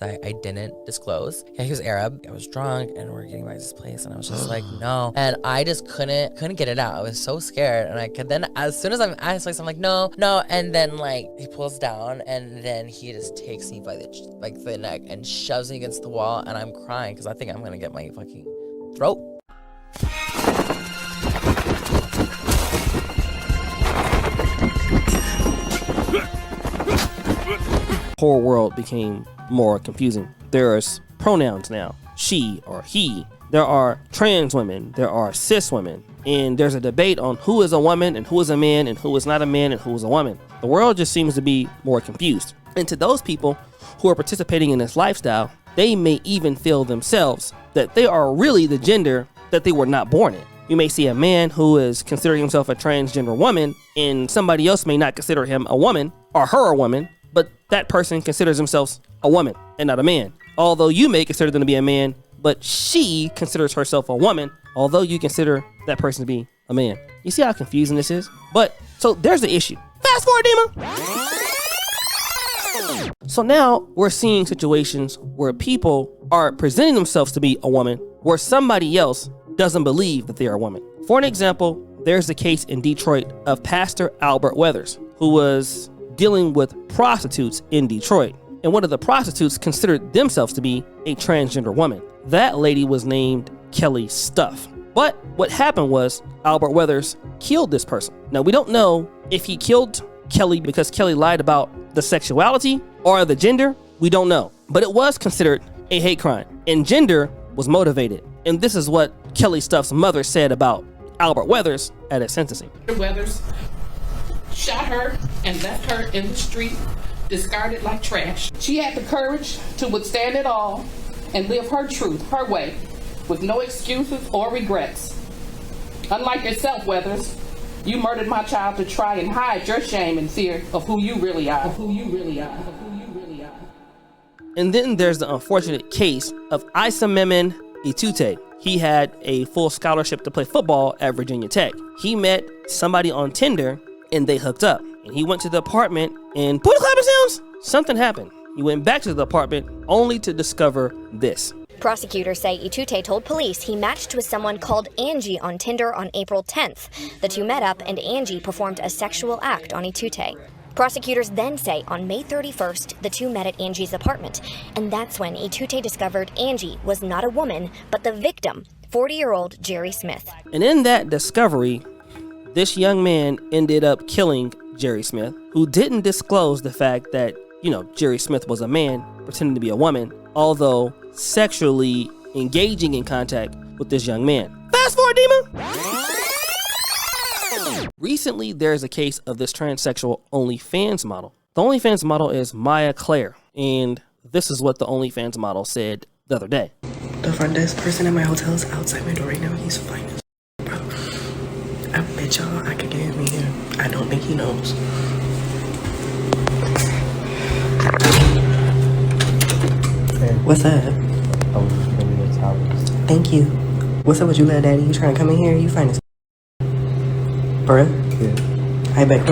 I didn't disclose. Yeah, he was Arab. I was drunk and we were getting back to this place and I was just like, no. And I just couldn't get it out. I was so scared. And I could then, as soon as I'm asked, like, I'm like, no. And then like he pulls down and then he just takes me by the neck and shoves me against the wall, and I'm crying because I think I'm gonna get my fucking throat. Whole world became more confusing. There's pronouns now, she or he. There are trans women, there are cis women, and there's a debate on who is a woman and who is a man and who is not a man and who is a woman. The world just seems to be more confused. And to those people who are participating in this lifestyle, they may even feel themselves that they are really the gender that they were not born in. You may see a man who is considering himself a transgender woman, and somebody else may not consider him a woman or her a woman, but that person considers themselves a woman and not a man. Although you may consider them to be a man, but she considers herself a woman, although you consider that person to be a man. You see how confusing this is? But, so there's the issue. Fast forward, Dima! So now we're seeing situations where people are presenting themselves to be a woman, where somebody else doesn't believe that they are a woman. For an example, there's the case in Detroit of Pastor Albert Weathers, who was dealing with prostitutes in Detroit. And one of the prostitutes considered themselves to be a transgender woman. That lady was named Kelly Stuff. But what happened was Albert Weathers killed this person. Now, we don't know if he killed Kelly because Kelly lied about the sexuality or the gender. We don't know. But it was considered a hate crime, and gender was motivated. And this is what Kelly Stuff's mother said about Albert Weathers at his sentencing. Weathers shot her and left her in the street, discarded like trash. She had the courage to withstand it all and live her truth, her way, with no excuses or regrets. Unlike yourself, Weathers, you murdered my child to try and hide your shame and fear of who you really are. And then there's the unfortunate case of Isamemen Itute. He had a full scholarship to play football at Virginia Tech. He met somebody on Tinder and they hooked up. And he went to the apartment and put clapping sounds. Something happened. He went back to the apartment only to discover this. Prosecutors say Itute told police he matched with someone called Angie on Tinder on April 10th. The two met up and Angie performed a sexual act on Itute. Prosecutors then say on May 31st, the two met at Angie's apartment. And that's when Itute discovered Angie was not a woman, but the victim, 40-year-old Jerry Smith. And in that discovery, this young man ended up killing Jerry Smith, who didn't disclose the fact that, Jerry Smith was a man pretending to be a woman, although sexually engaging in contact with this young man. Fast forward, Dima! Recently, there's a case of this transsexual OnlyFans model. The OnlyFans model is Maya Claire, and this is what the OnlyFans model said the other day. The front desk person at my hotel is outside my door right now. He's fine as bro. I bet y'all I could get him in here. I don't think he knows. Hey. What's up? Thank you. What's up with you, little daddy? You trying to come in here? You fine as for real? Yeah. I bet.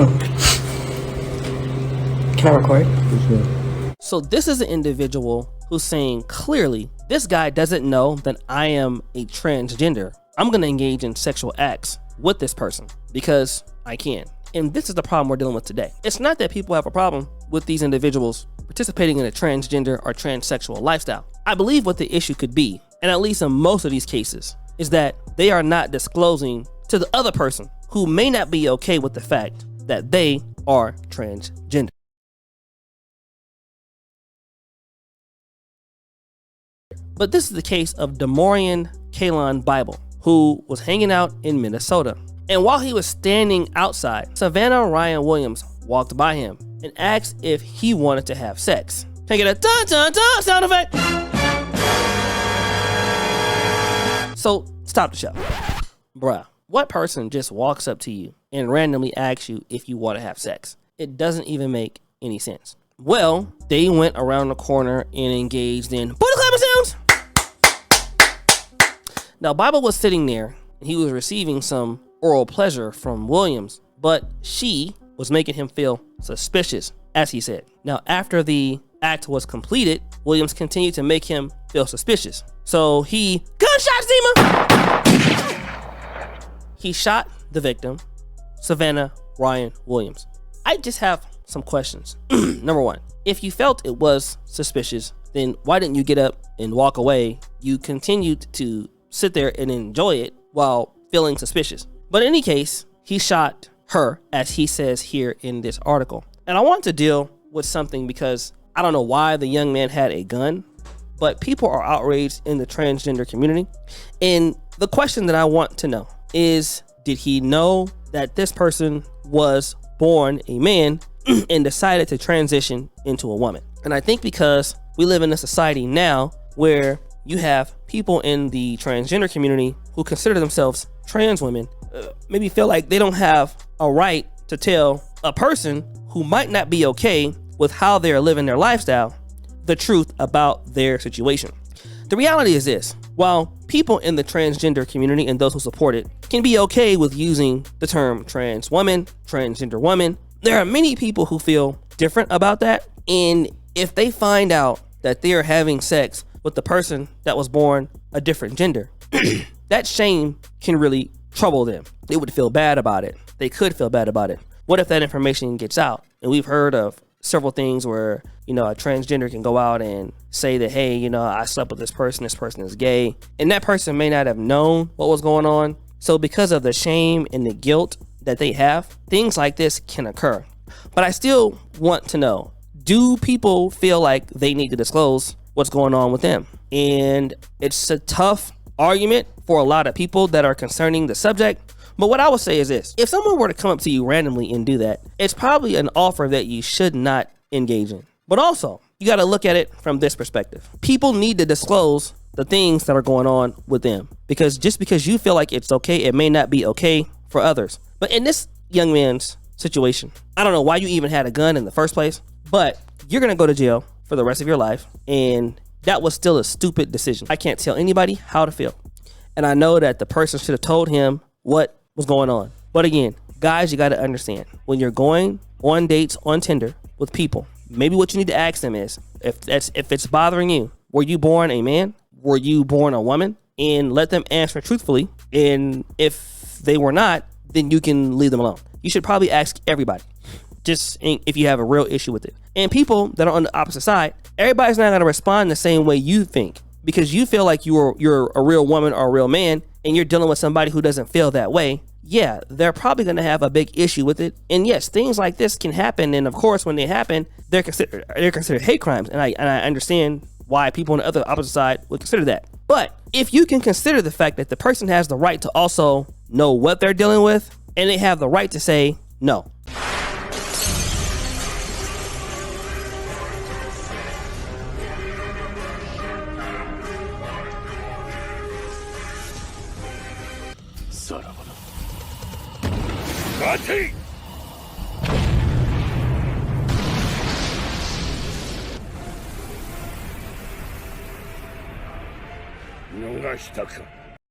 Can I record? Sure. So this is an individual who's saying clearly, this guy doesn't know that I am a transgender. I'm going to engage in sexual acts with this person because I can. And this is the problem we're dealing with today. It's not that people have a problem with these individuals participating in a transgender or transsexual lifestyle. I believe what the issue could be, and at least in most of these cases, is that they are not disclosing to the other person who may not be okay with the fact that they are transgender. But this is the case of Demorian Kalon Bible, who was hanging out in Minnesota. And while he was standing outside, Savannah Ryan Williams walked by him and asked if he wanted to have sex. Can I get a dun dun dun sound effect? So stop the show. Bruh, what person just walks up to you and randomly asks you if you want to have sex? It doesn't even make any sense. Well, they went around the corner and engaged in clapping sounds. Now, Bible was sitting there and he was receiving some oral pleasure from Williams, but she was making him feel suspicious, as he said. Now, after the act was completed, Williams continued to make him feel suspicious. So he, gunshot Zima! He shot the victim, Savannah Ryan Williams. I just have some questions. Number one, if you felt it was suspicious, then why didn't you get up and walk away? You continued to sit there and enjoy it while feeling suspicious. But in any case, he shot her, as he says here in this article. And I want to deal with something because I don't know why the young man had a gun, but people are outraged in the transgender community. And the question that I want to know is, did he know that this person was born a man and decided to transition into a woman? And I think because we live in a society now where you have people in the transgender community who consider themselves trans women, maybe feel like they don't have a right to tell a person who might not be okay with how they're living their lifestyle the truth about their situation. The reality is this: while people in the transgender community and those who support it can be okay with using the term trans woman, transgender woman, there are many people who feel different about that. And if they find out that they are having sex with the person that was born a different gender, that shame can really trouble them. They would feel bad about it. They could feel bad about it. What if that information gets out? And we've heard of several things where, a transgender can go out and say that, hey, I slept with this person is gay. And that person may not have known what was going on. So because of the shame and the guilt that they have, things like this can occur. But I still want to know, do people feel like they need to disclose what's going on with them? And it's a tough argument for a lot of people that are concerning the subject. But what I would say is this: if someone were to come up to you randomly and do that, it's probably an offer that you should not engage in. But also, you got to look at it from this perspective. People need to disclose the things that are going on with them, because just because you feel like it's okay, it may not be okay for others. But in this young man's situation, I don't know why you even had a gun in the first place, but you're going to go to jail for the rest of your life. And that was still a stupid decision. I can't tell anybody how to feel. And I know that the person should have told him what was going on. But again, guys, you got to understand, when you're going on dates on Tinder with people, maybe what you need to ask them is, if it's bothering you, were you born a man? Were you born a woman? And let them answer truthfully. And if they were not, then you can leave them alone. You should probably ask everybody, just if you have a real issue with it. And people that are on the opposite side, everybody's not going to respond the same way you think, because you feel like you're a real woman or a real man, and you're dealing with somebody who doesn't feel that way. Yeah, they're probably going to have a big issue with it. And yes, things like this can happen. And of course, when they happen, they're considered hate crimes. And I understand why people on the other opposite side would consider that. But if you can consider the fact that the person has the right to also know what they're dealing with, and they have the right to say no. Ati! 逃したか。